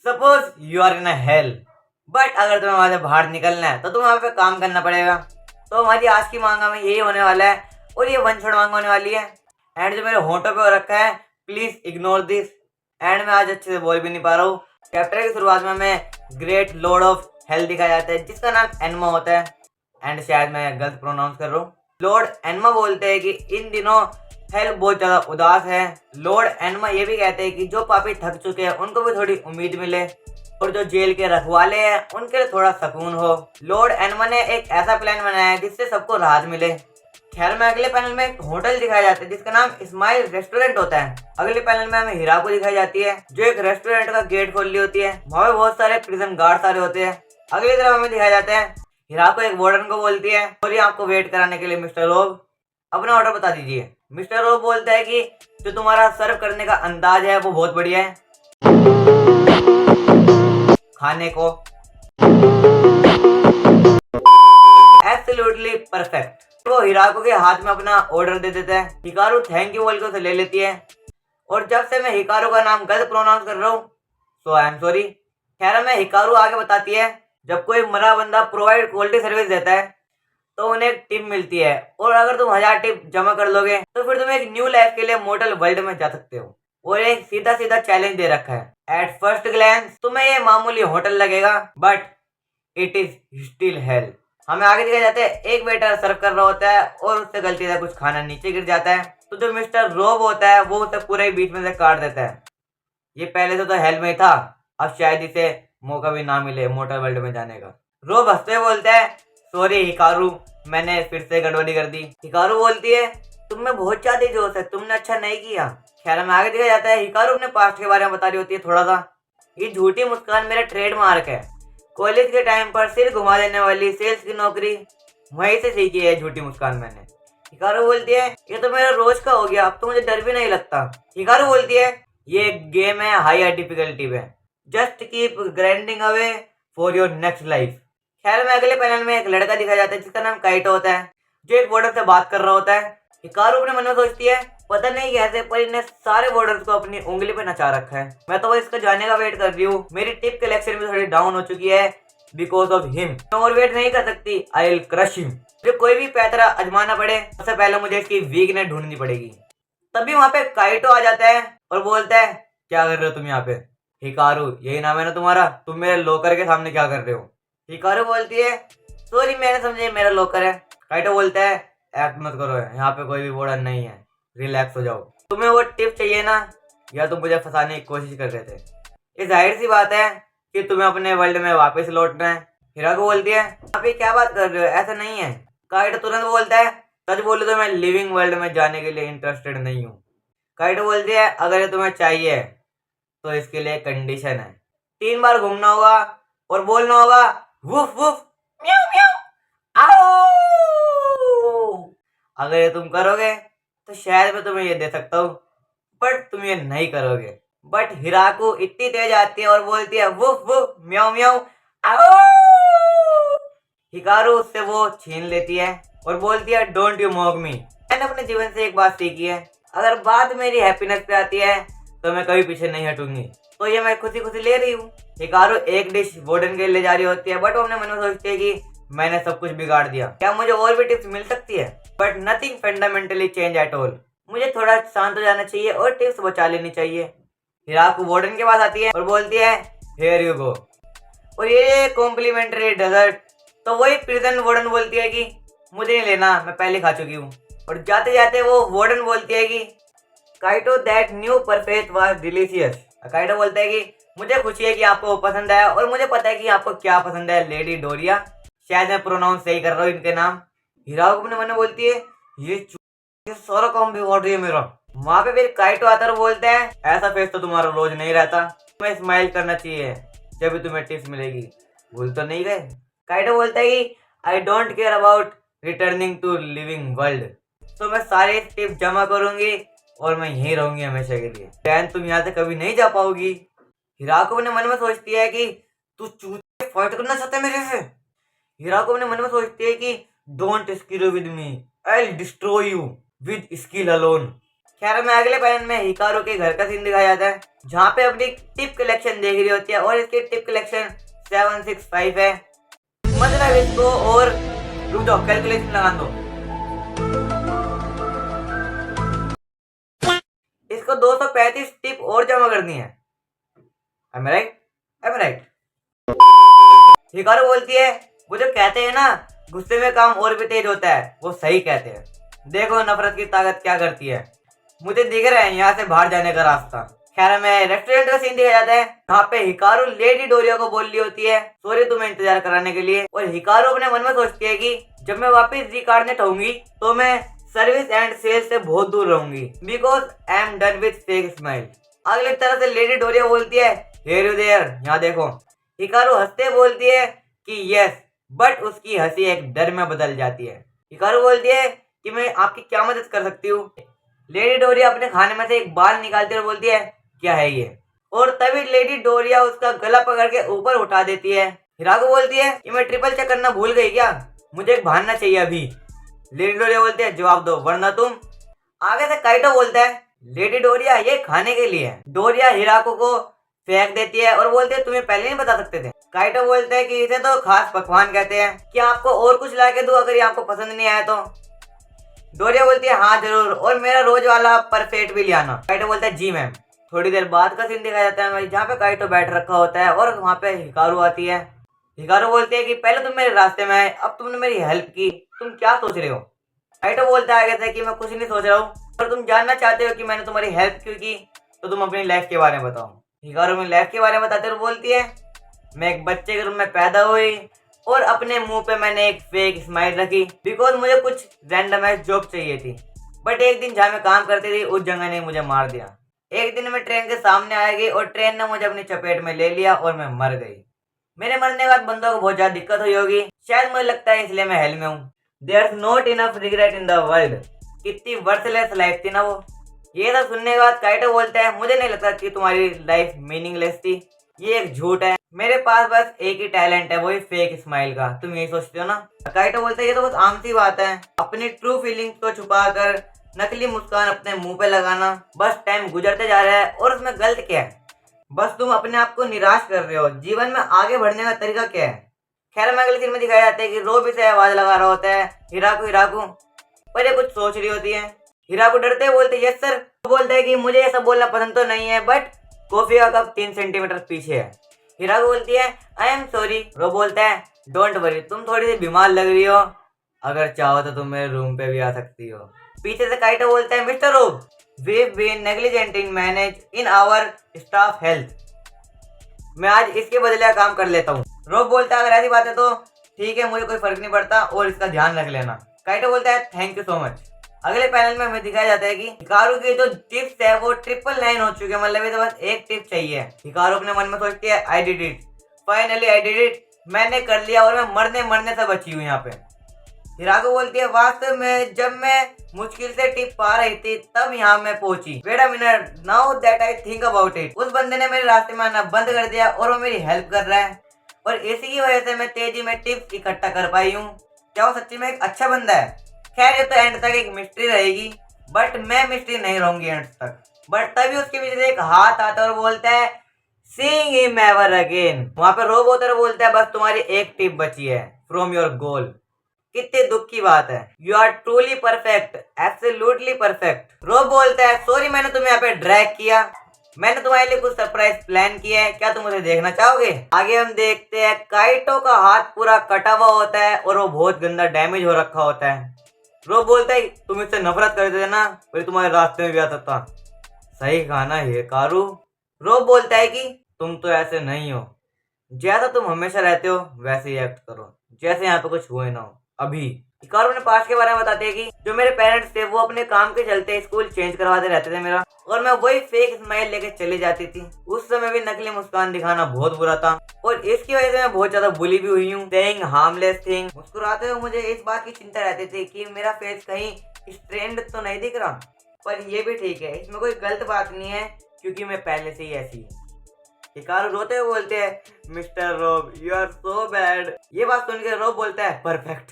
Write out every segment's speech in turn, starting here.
Suppose you are in a hell, but अगर तुम्हें वहां से बाहर निकलना है तो तुम्हें वहां पे काम करना पड़ेगा। तो हमारी आज की मांगा में यही होने वाला है और ये वन शॉट मांगा होने वाली है। एंड जो मेरे होंठों पे हो रखा है, प्लीज इग्नोर दिस। एंड मैं आज अच्छे से बोल भी नहीं पा रहा हूँ। चैप्टर की शुरुआत में हमें ग्रेट लॉर्ड ऑफ हेल दिखाया जाता है जिसका नाम एनमा होता है। एंड शायद मैं गलत प्रोनाउंस कर रहा हूँ। लॉर्ड एनमा बोलते हैं कि इन दिनों हेल बहुत ज्यादा उदास है। लॉर्ड एनमा ये भी कहते हैं कि जो पापी थक चुके हैं उनको भी थोड़ी उम्मीद मिले और जो जेल के रखवाले हैं उनके लिए थोड़ा सुकून हो। लॉर्ड एनमा ने एक ऐसा प्लान बनाया है जिससे सबको राहत मिले। खैर में अगले पैनल में एक होटल दिखाया जाता है जिसका नाम स्माइल रेस्टोरेंट होता है। अगले पैनल में हमें हिराको दिखाई जाती है जो एक रेस्टोरेंट का गेट खोल रही होती है। वहाँ पे बहुत सारे प्रिजन गार्ड सारे होते हैं। अगली तरफ हमें दिखाया जाता है हिराको एक वार्डन को बोलती है और ये आपको वेट कराने के लिए मिस्टर रोब अपना ऑर्डर बता दीजिए। मिस्टर रोब बोलता है कि जो तुम्हारा सर्व करने का अंदाज है वो बहुत बढ़िया है। खाने को एब्सोल्युटली परफेक्ट। वो हिराको के हाथ में अपना ऑर्डर दे देता है। हिकारू थैंक यू बोल के उसे ले लेती है और जब से मैं हिकारू का नाम गलत प्रोनाउंस कर रहा हूँ सो आई एम सॉरी। खैर में हिकारू आगे बताती है जब कोई मरा बंदा प्रोवाइड क्वालिटी सर्विस देता है तो उन्हें एक टिप मिलती है और अगर तुम 1000 टिप जमा कर लोगे तो फिर तुम एक न्यू लाइफ के लिए मोर्टल वर्ल्ड में जा सकते हो। और एक सीधा सीधा चैलेंज दे रखा है। एट फर्स्ट ग्लैंस तुम्हें ये मामूली होटल लगेगा but it is still hello. हमें आगे दिखाया जाता है एक वेटर सर्व कर रहा होता है और उससे गलती से कुछ खाना नीचे गिर जाता है तो जो मिस्टर रोब होता है वो उसे पूरे बीच में से काट देता है। ये पहले से तो हेल में ही था, अब शायद इसे मौका भी ना मिले मोटर वर्ल्ड में जाने का। रोब हंसते हुए बोलता है सॉरी हिकारू, मैंने फिर से गड़बड़ी कर दी। हिकारू बोलती है तुम में बहुत ज्यादा जोश है, तुमने अच्छा नहीं किया। खैर में आगे दिखाया जाता है हिकारू अपने पास्ट के बारे में बता रही होती है थोड़ा सा। ये झूठी मुस्कान मेरा ट्रेडमार्क है। कॉलेज के टाइम पर सिर घुमा देने वाली सेल्स की नौकरी वहीं से सीखी है झूठी मुस्कान मैंने। हिकारू बोलती है ये तो मेरा रोज का हो गया, अब तो मुझे डर भी नहीं लगता। हिकारू बोलती है ये एक गेम है हाई डिफिकल्टी पे, just keep grinding away for your next life. खैर में अगले पैनल में एक लड़का दिखाया जाता है जिसका नाम काइटो होता है जो एक बॉर्डर से बात कर रहा होता है। हिकारू अपने मन में सोचती है पता नहीं कैसे पर इन्हें सारे बॉर्डर्स को अपनी उंगली पे नचा रखा है। मैं तो इसका जाने का वेट कर रही हूँ। मेरी टिप कलेक्शन भी थोड़ी डाउन हो चुकी है बिकॉज ऑफ हिम। मैं और वेट नहीं कर सकती, आई विल क्रश हिम। जो कोई भी पैतरा आजमाना पड़े सबसे पहले मुझे इसकी वीकनेस ढूंढनी पड़ेगी। तभी वहां पे काइटो आ जाता है और बोलता है क्या कर रहे हो तुम यहाँ पे। हिकारू यही नाम है ना तुम्हारा, तुम मेरे लॉकर के सामने क्या कर रहे हो। हिकारू बोलती है सॉरी मैंने समझे मेरा लॉकर है। काइटो बोलता है एक्ट मत करो, यहाँ पे कोई भी वार्डन नहीं है, रिलैक्स हो जाओ। तुम्हें वो टिप चाहिए ना, या तुम मुझे फंसाने की कोशिश कर रहे थे। ये जाहिर सी बात है कि तुम्हें अपने वर्ल्ड में वापस लौटना है। हिराको बोलती है आप ये क्या बात कर रहे हो, ऐसा नहीं है। काइटो तुरंत बोलता है सच बोले तो मैं लिविंग वर्ल्ड में जाने के लिए इंटरेस्टेड नहीं हूँ। काइटो बोलती है अगर ये तुम्हें चाहिए तो इसके लिए कंडीशन है, 3 बार घूमना होगा और बोलना होगा वुफ वुफ म्याऊ म्याऊ आओ। अगर ये तुम करोगे तो शायद मैं तुम्हें ये दे सकता हूँ बट तुम ये नहीं करोगे। बट हिराको इतनी तेज आती है और बोलती है वुफ वुफ म्याऊ म्याऊ आओ। हिकारू उससे वो छीन लेती है और बोलती है डोंट यू मॉक मी। मैंने अपने जीवन से एक बात सीखी है, अगर बात मेरी हैप्पीनेस पे आती है तो मैं कभी पीछे नहीं हटूंगी, तो ये मैं खुशी खुशी ले रही हूँ। हिकारू एक डिश वार्डन के लिए ले जा रही होती है बट वो अपने मन में सोचती है कि मैंने सब कुछ बिगाड़ दिया, क्या मुझे और भी टिप्स मिल सकती है। But nothing fundamentally change at all. मुझे थोड़ा शांत हो जाना चाहिए और टिप्स बचा लेनी चाहिए। हिराको वार्डन के पास आती है और बोलती है हियर यू गो और ये कॉम्प्लीमेंट्री डेजर्ट। तो वही प्रिजन वार्डन बोलती है कि मुझे नहीं लेना, मैं पहले खा चुकी हूँ। और जाते जाते वो वार्डन बोलती है कि Kyoto that new perfect was delicious. Kyoto बोलता है कि मुझे खुशी है कि आपको वो पसंद आया और मुझे पता है कि आपको क्या पसंद है लेडी डोरिया। शायद मैं प्रोनाउंस सही कर रहा हूँ इनके नाम। हिराको अपने मन में बोलती है ये सारा काम बिगाड़ रही है मेरा। वहां पे फिर काइटो आता है और बोलता है ऐसा फेस तो तुम्हारा रोज नहीं रहता, तुम्हें स्माइल करना चाहिए जब भी तुम्हें टिप्स मिलेगी, भूल तो नहीं गए। काइटो बोलता है कि I don't care about returning to living world, तो मैं सारे टिप्स जमा करूंगी और मैं यहीं रहूंगी हमेशा के लिए। डैन तुम यहाँ से कभी नहीं जा पाओगी। हिराको अपने मन में सोचती है कि तू चूतिया फाइट करना चाहता है मेरे से। हिराको अपने मन में सोचती है कि don't skill with me, I will destroy you with skill alone. खैर मैं अगले पैनल में हिकारू के घर का सीन दिखाया जाता है, जहाँ पे अपनी टिप कलेक्शन देख रही होती है और इसकी टिप कलेक्शन 765 है। मतलब इसको और रुक जाओ, कैलकुलेशन लगा दो, इसको 235 टिप और जमा करनी है। Am I right? Am I right? Hikaru बोलती है वो जो कहते हैं ना गुस्से में काम और भी तेज होता है, वो सही कहते हैं। देखो नफरत की ताकत क्या करती है। मुझे दिख रहा है यहाँ से बाहर जाने का रास्ता। खैर में रेस्टोरेंट का सीन दिखाया जाता है, जहाँ पे हिकारू लेडी डोरिया को बोल रही होती है सॉरी तुम्हें इंतजार कराने के लिए। और हिकारू अपने मन में सोचती है कि जब मैं वापस रीकार्डनेट होंगी तो मैं सर्विस एंड सेल्स से बहुत दूर रहूंगी, because I am done with fake smile. अगली तरह से लेडी डोरिया बोलती है हियर यू देयर, यहाँ देखो। हिकारू हंसते बोलती है कि यस, बट उसकी हंसी एक डर में बदल जाती है। हिकारू बोलती है कि मैं आपकी क्या मदद कर सकती हूँ। लेडी डोरिया अपने खाने में से एक बाल निकालती है और बोलती है क्या है ये, और तभी लेडी डोरिया उसका गला पकड़ के ऊपर उठा देती है। हिराको बोलती है कि मैं ट्रिपल चेक करना भूल गई क्या, मुझे एक भानना चाहिए अभी। लेडी डोरिया बोलती है जवाब दो वरना तुम। आगे से काइटो बोलता है लेडी डोरिया ये खाने के लिए है। डोरिया हिराको को फेंक देती है और बोलती है तुम्हें पहले नहीं बता सकते थे। काइटो बोलते हैं कि इसे तो खास पकवान कहते हैं, क्या आपको और कुछ ला के दूं अगर ये आपको पसंद नहीं आया तो। डोरिया बोलती है हाँ जरूर, और मेरा रोज वाला परफेक्ट भी ले आना। काइटो बोलता है जी मैम। थोड़ी देर बाद का सीन दिखाया जाता है जहाँ पे काइटो बैठ रखा होता है और वहाँ पे हिकारू आती है। हिकारू बोलती है कि पहले तुम मेरे रास्ते में आए, अब तुमने मेरी हेल्प की, तुम क्या सोच रहे हो। काइटो बोलता है आगे से कि मैं कुछ नहीं सोच रहा हूँ, पर तुम जानना चाहते हो कि मैंने तुम्हारी हेल्प क्यों की, तो तुम अपनी लाइफ के बारे में बताओ। हिकारू अपनी लाइफ के बारे में बताते हुए बोलती है मैं एक बच्चे के रूप में पैदा हुई और अपने मुंह पे मैंने एक फेक स्माइल रखी, बिकॉज मुझे कुछ रैंडमाइज जॉब चाहिए थी, बट एक दिन जहाँ मैं काम करती थी उस जगह ने मुझे मार दिया। एक दिन मैं ट्रेन के सामने आ गई और ट्रेन ने मुझे अपनी चपेट में ले लिया और मैं मर गई। मेरे मरने के बाद बंदों को बहुत ज्यादा दिक्कत हुई होगी, शायद मुझे लगता है इसलिए मैं हेल में हूँ। There not enough regret in the world. कितनी वर्थलेस लाइफ थी ना वो। ये सब सुनने के बाद काइटो बोलता है मुझे नहीं लगता कि तुम्हारी लाइफ मीनिंगलेस थी, ये एक झूठ है। मेरे पास बस एक ही टैलेंट है, वही फेक स्माइल का। तुम यही सोचते हो ना। काइटो बोलता है ये तो बस आम सी बात है, अपनी ट्रू फीलिंग्स को छुपा कर नकली मुस्कान अपने मुंह पे लगाना। बस टाइम गुजरते जा रहा है और उसमें गलत क्या है, बस तुम अपने आप को निराश कर रहे हो। जीवन में आगे बढ़ने का तरीका क्या है। खैर मैं अगले सीन में दिखाया जाता है कि रोब इसे आवाज लगा रहा होता है हिराको हिराको, पर ये कुछ सोच रही होती है। हिराको डरते हुए बोलते यस सर। बोलता है कि मुझे ये सब बोलना पसंद तो नहीं है, बट कॉफी का कप 3 सेंटीमीटर पीछे है। हिराको बोलती है आई एम सॉरी। रोब बोलता है डोंट वरी, तुम थोड़ी सी बीमार लग रही हो, अगर चाहो तो तुम मेरे रूम पे भी आ सकती हो। पीछे से काइटो बोलता है मिस्टर रोब we've been negligent in manage in our staff health, मैं आज इसके बदले काम कर लेता हूँ। रोब बोलता है अगर ऐसी बात है तो ठीक है, मुझे कोई फर्क नहीं पड़ता और इसका ध्यान रख लेना। काइटो बोलता है थैंक यू सो मच। अगले पैनल में हमें दिखाया जाता है कि हिकारू की जो टिप्स है वो 999 हो चुके हैं, मतलब इसे बस एक टिप चाहिए। हिकारू अपने मन में सोचती है I did it, finally I did it, मैंने कर लिया और मैं मरने मरने से बची हूँ यहाँ पे। हिराको बोलती है वास्तव में जब मैं मुश्किल से टिप पा रही थी तब यहाँ मैं पहुंची। Wait a minute, now that I think about it, उस बंदे ने मेरे रास्ते में आना बंद कर दिया और वो मेरी हेल्प कर रहा है, और इसी की वजह से मैं तेजी में टिप्स इकट्ठा कर पाई हूँ। क्या वो सच्ची में एक अच्छा बंदा है। खैर ये तो एंड तक एक मिस्ट्री रहेगी, बट मैं मिस्ट्री नहीं रहूंगी एंड तक। बट तभी उसके पीछे से एक हाथ आता है और बोलता है सीइंग हिम एवर अगेन। वहां पे रोब होता है, बोलता है बस तुम्हारी एक टिप बची है फ्रॉम योर गोल। कितने दुख की बात है। You are truly perfect, absolutely perfect. Rob बोलता है सॉरी मैंने तुम्हें यहाँ पे ड्रैग किया, मैंने तुम्हारे लिए कुछ सरप्राइज प्लान किया है, क्या तुम उसे देखना चाहोगे। आगे हम देखते हैं काइटो का हाथ पूरा कटा हुआ होता है और वो बहुत गंदा डैमेज हो रखा होता है। रोब बोलता है तुम इससे नफरत करते थे ना, फिर तुम्हारे रास्ते में भी आता था। सही कहा ना हिकारू। रोब बोलता है कि तुम तो ऐसे नहीं हो, जैसा तुम हमेशा रहते हो वैसे ही एक्ट करो, जैसे यहाँ पे कुछ हुए ना हो। अभी हिकारू ने पास्ट के बारे में बताते हैं कि जो मेरे पेरेंट्स थे वो अपने काम के चलते स्कूल चेंज करवाते रहते थे मेरा, और मैं वही फेक स्माइल लेके चली जाती थी। उस समय भी नकली मुस्कान दिखाना बहुत बुरा था और इसकी वजह से मैं बहुत ज्यादा बुली भी हुई हूँ। Saying harmless thing. मुस्कुराते हुए मुझे इस बात की चिंता रहती थी कि मेरा फेस कहीं स्ट्रेंड तो नहीं दिख रहा, पर ये भी ठीक है, इसमें कोई गलत बात नहीं है क्योंकि मैं पहले से ही ऐसी हूँ। हिकारू रोते हुए बोलते हैं मिस्टर रोब यू आर सो बैड। ये बात सुन के रोब बोलता है परफेक्ट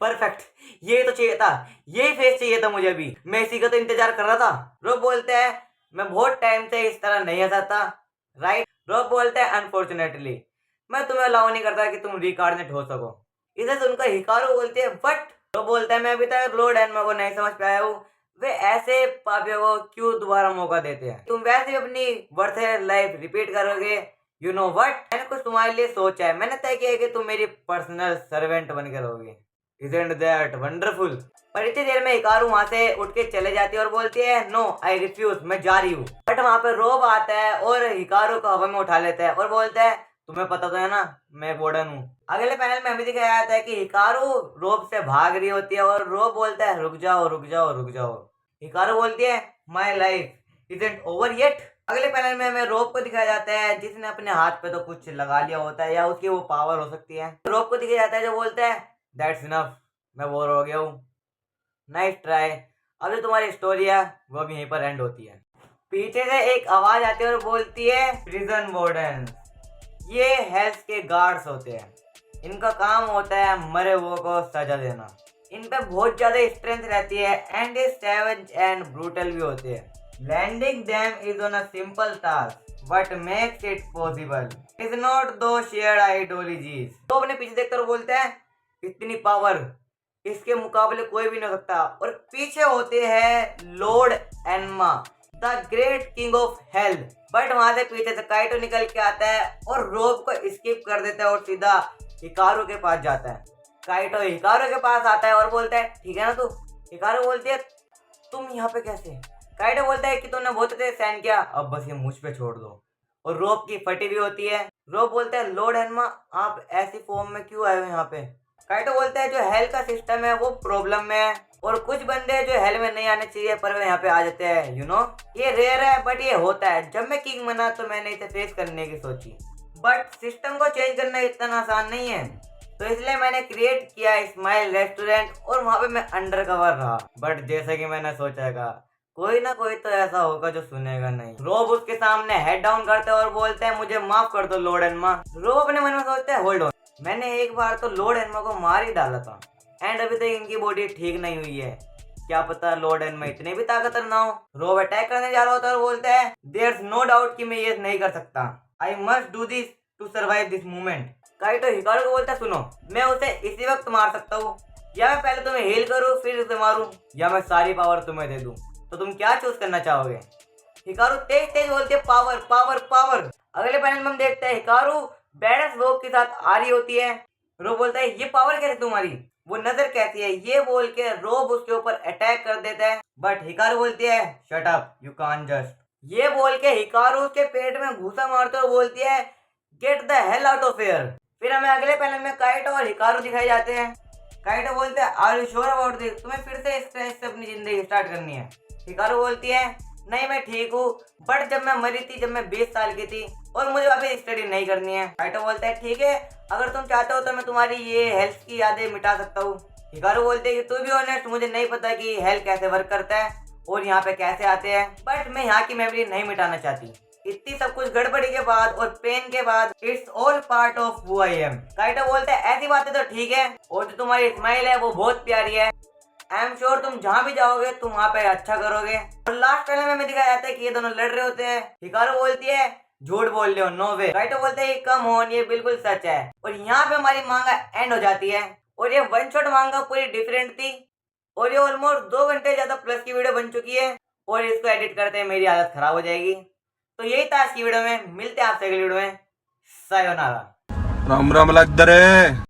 परफेक्ट, ये तो चाहिए था, यही फेस चाहिए था मुझे भी, मैं इसी का तो इंतजार कर रहा था। रोब बोलते हैं मैं बहुत टाइम से इस तरह नहीं हंसा था, राइट। रोब बोलते हैं अनफॉर्चुनेटली मैं तुम्हें अलाउ नहीं करता कि तुम रिकार्डिनेट हो सको। इसे सुनकर हिकारू बोलती है बट। रोब बोलता है मैं अभी तक लॉर्ड एनमा को नहीं समझ पाया हूँ, वे ऐसे पापियों को क्यों दोबारा मौका देते हैं। तुम वैसे भी अपनी वर्थ लाइफ रिपीट करोगे। यू नो वट, मैंने कुछ तुम्हारे लिए सोचा है, मैंने तय किया है कि तुम मेरी पर्सनल सर्वेंट बनकर रहोगे। Isn't that wonderful? पर इतनी देर में हिकारू वहां से उठ के चले जाती है और बोलती है नो आई रिफ्यूज, मैं जा रही हूँ। बट वहां पे रोब आता है और हिकारू को हवा में उठा लेता है और बोलता है तुम्हें पता तो है ना मैं वार्डन हूँ। अगले पैनल में हमें दिखाया जाता है कि हिकारू रोब से भाग रही होती है और रोब बोलता है रुक जाओ रुक जाओ रुक जाओ। हिकारू बोलती है my life isn't over yet. अगले पैनल में हमें रोब को दिखाया जाता है जिसने अपने हाथ पे तो कुछ लगा लिया होता है या उसकी वो पावर हो सकती है। रोब को दिखाया जाता है जो बोलता है दैट्स इनफ, मैं बोर हो गया हूँ, नाइस ट्राई। अब जो तुम्हारी स्टोरी है वो भी यहीं पर एंड होती है। पीछे से एक आवाज आती है और बोलती है प्रिजन वार्डन, ये हेल्थ के गार्ड्स होते हैं, इनका काम होता है मरे हुओं को सजा देना। इन पे बहुत ज्यादा स्ट्रेंथ रहती है एंड ये सैवेज एंड ब्रूटल भी होते हैं। Landing them is on a simple task but makes it possible is not though shared ideologies. तो अपने पीछे देखकर बोलते हैं इतनी पावर इसके मुकाबले कोई भी नहीं हो सकता। और पीछे होते हैं Lord Enma the great king of hell. But वहां से पीछे से काइटो निकल के आता है और रोब को स्किप कर देता है और सीधा हिकारू के पास जाता है। काइटो हिकारू के पास आता है और बोलता है ठीक है ना तू। हिकारू बोलती है तुम यहाँ पे कैसे। काइटो बोलता है कि तुमने बहुत देर सहन किया, अब बस ये मुझ पे छोड़ दो। और रोब की फटी भी होती है। रोब बोलता है लॉर्ड एनमा आप ऐसी फॉर्म में क्यों आए हो यहाँ पे। काइटो बोलता है जो हेल का सिस्टम है वो प्रॉब्लम में है और कुछ बंदे जो हेल में नहीं आने चाहिए पर वे यहाँ पे आ जाते हैं। यू नो ये रेयर है बट ये होता है। जब मैं किंग बना तो मैंने इसे फेस करने की सोची बट सिस्टम को चेंज करना इतना आसान नहीं है, तो इसलिए मैंने क्रिएट किया स्माइल रेस्टोरेंट और वहाँ पे मैं अंडर कवर रहा। बट जैसे कि मैंने सोचा था कोई ना कोई तो ऐसा होगा जो सुनेगा नहीं। रोब उसके सामने हेड डाउन करते और बोलते हैं मुझे माफ कर दो लॉर्ड एनमा। रोब अपने मन में सोचते हैं होल्ड ऑन, मैंने एक बार तो लॉर्ड एनमा को मार ही डाला था एंड अभी तक इनकी बॉडी ठीक नहीं हुई है, क्या पता लॉर्ड एनमा इतने भी ताकतवर ना हो। रोब अटैक करने जा रहा होता है और बोलता है देयर इज नो डाउट कि मैं ये नहीं कर सकता, I must do this to survive this moment. Kaito Hikaru को बोलता है सुनो मैं उसे इसी वक्त मार सकता हूँ, या मैं पहले तुम्हें हील करूँ फिर उसे मारूं, या मैं सारी पावर तुम्हें दे दूं, तो तुम क्या चूज करना चाहोगे। हिकारू तेज तेज बोलती है पावर पावर पावर। अगले पैनल में हम देखते हैं हिकारू बैडस रोब के साथ आ रही होती है। रोब बोलता है ये पावर कैसे तुम्हारी, वो नजर कैसी है। ये बोल के रोब उसके ऊपर अटैक कर देता है बट हिकारू बोलती है shut up you can't just. ये बोल के हिकारू उसके पेट में घूसा मारते और बोलती है get the hell out of here. फिर हमें अगले पैनल में काइटो और हिकारू दिखाई जाते हैं। काइटो बोलते हैं are you sure about this, तुम्हें फिर से इस तरह से अपनी जिंदगी स्टार्ट करनी है। हिकारू बोलती है नहीं मैं ठीक हूँ बट जब मैं मरी थी जब मैं 20 साल की थी और मुझे वापस स्टडी नहीं करनी है। काइटो बोलता है ठीक है अगर तुम चाहते हो तो मैं तुम्हारी ये हेल्थ की यादें मिटा सकता हूँ। हिकारू बोलते हैं कि तू भी ऑनेस्ट मुझे नहीं पता कि हेल्थ कैसे वर्क करता है और यहाँ पे कैसे आते हैं बट मैं यहाँ की मेमोरी नहीं मिटाना चाहती। इतनी सब कुछ गड़बड़ी के बाद और पेन के बाद it's all part of who I am. Kyoto बोलता है ऐसी बातें तो ठीक है और जो तुम्हारी स्माइल है वो बहुत प्यारी है, आई एम श्योर तुम जहाँ भी जाओगे तुम वहाँ पे अच्छा करोगे। और लास्ट पैनल में हमें दिखाया जाता है कि ये दोनों लड़ रहे होते हैं। हिकारू बोलती है झूठ बोल रहे हो नो वे। काइटो बोलते हैं कम ऑन ये बिल्कुल सच है। और यहाँ पे हमारी मांगा एंड हो जाती है और ये वन शॉट मांगा पूरी डिफरेंट थी और ये ऑलमोस्ट 2 घंटे ज्यादा प्लस की वीडियो बन चुकी है और इसको एडिट करते मेरी हालत खराब हो जाएगी। तो यही था आज की वीडियो में, मिलते हैं आपसे अगली वीडियो में, सायोनारा। राम राम लग रे।